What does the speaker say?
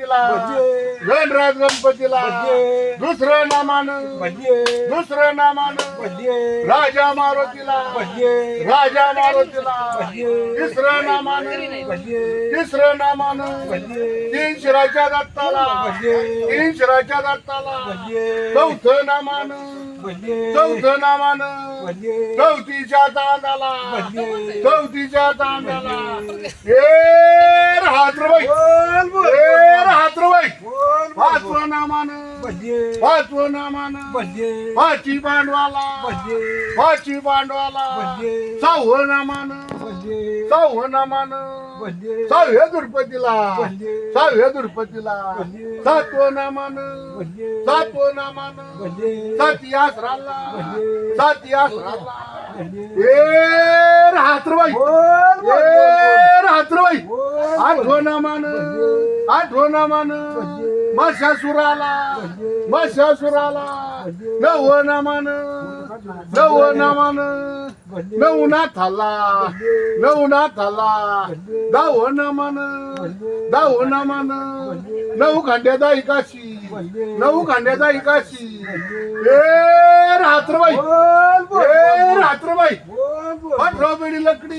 गणपतीला गणराज गणपतीला दुसरं नामानं दुसरं नामानं राजा मारुतीला राजा मारुतीला तिसरं नामानं तिसरं नामानं तीन शिराच्या दत्ताला तीन शिराच्या दत्ताला चौथं नामानं चौथं नामानं चौथीच्या तांदाला चौथीच्या तांदाला हातरबाई हातरबाई पाचवं नामानं पाचवं नामानं पाची पांडवाला पाची पांडवाला सहावं नामानं सहावं नामानं सहाव्या दुर्पतीला सहाव्या दुर्पतीला सातवं नामानं सातवं नामानं साती आसराला साती आसराला हातरबाई हातरबाई आठवं नामानं आठवं नामानं मशासुराला मशासुराला नवं नामानं नवं नामानं नवनाथाला नवनाथाला दहावं नामानं दहावं नामानं नऊ खांड्याचा एकाशी नऊ खांड्याचा एकाशी रात्रबाई रात्रबाई 18 पेढी लकडी